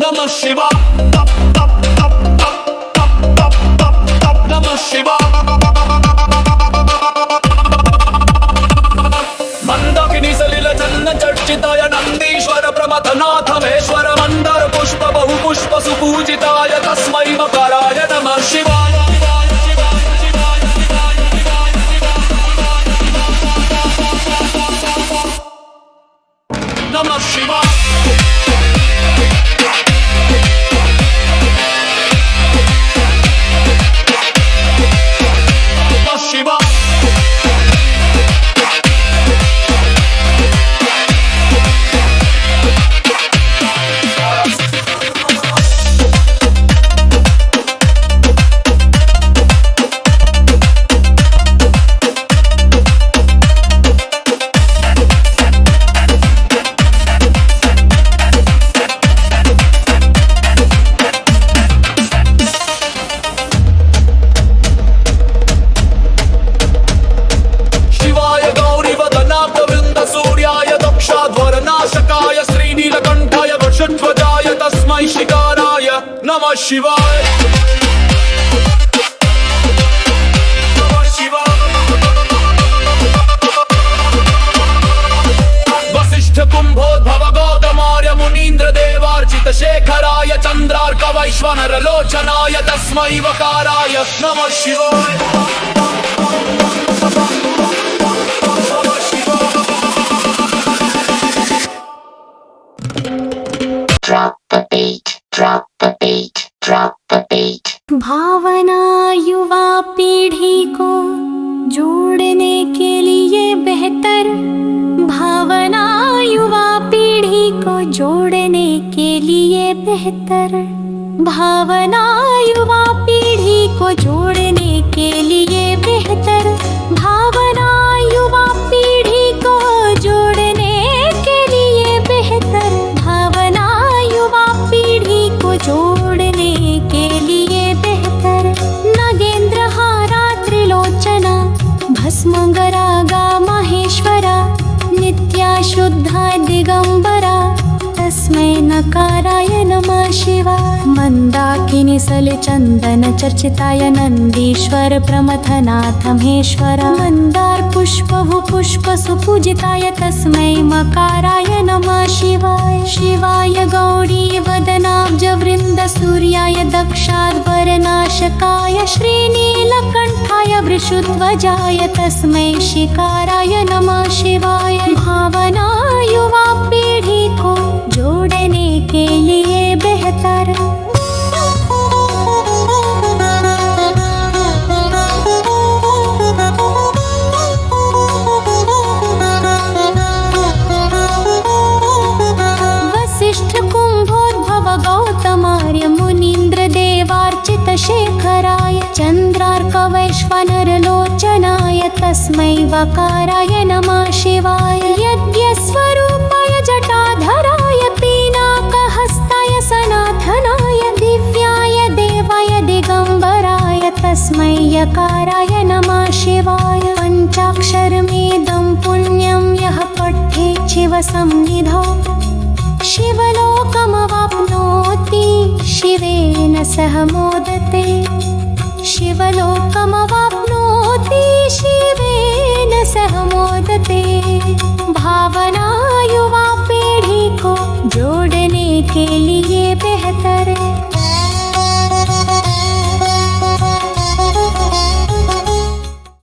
नमः शिवाय तप तप तप तप तप तप तप तप नमः शिवाय मंदाकिनी सलिल चन्न चर्चिताय नंदीश्वर प्रमथनाथ महेश्वर मंदार पुष्प बहु पुष्प सुपूजिताय तस्मै मकाराय नमः शिवाय नमः शिवाय ध्वजाय तस्मै शिकाराय नमः शिवाय वसिष्ठ कुंभोद्भव गौतमार्य मुनीन्द्र देवार्चित शेखराय चंद्रार्क वैश्वानर लोचनाय तस्मै वकाराय नमः शिवाय Drop the beat, drop the beat, drop the beat. भावना युवा पीढ़ी को जोड़ने के लिए बेहतर, भावना युवा पीढ़ी को जोड़ने के लिए बेहतर, भावना युवा पीढ़ी को जोड़ने के लिए बेहतर, भावना युवा पीढ़ी को जोड़ने के लिए बेहतर, भावना युवा पीढ़ी को जोड़ने के लिए बेहतर, नागेंद्र हारा त्रिलोचना भस्मगरागा माहेश्वरा नित्या शुद्धा दिगंबरा तस्मै नकाराय नमः शिवाय मंदाकिनी सलिल चंदन चर्चिताय नंदीश्वर प्रमथनाथ महेश्वर मंदार पुष्प पुष्प सुपूजिताय तस्मै मकाराय नमः शिवाय शिवाय गौरी वदनाब्ज वृंद सूर्याय दक्षाध्वरनाशकाय श्रीनीलकंठाय वृषध्वजाय तस्मै शिकाराय नमः शिवाय भावना युवा पीढ़ी को जोड़ने के लिए बेहतर वसिष्ठ कुंभोद्भव गौतमार्य मुनीन्द्र देवार्चित शेखराय चंद्रार्क वैश्वानर लोचनाय तस्मै वकाराय नमः शिवाय यज्ञस्वरूपाय जटाधराय पीनाकहस्ताय सनातनाय दिव्याय देवाय दिगंबराय तस्मै यकाराय नमः शिवाय पंचाक्षरमेदं पुण्यं यः पठेत् शिवसन्निधौ शिवलोकमवाप्नोति शिवेन सह मोदते शिवलोकमवाप्नोति शिवेन सह मोदते भावना युवा पीढ़ी को जोड़ने के लिए बेहतर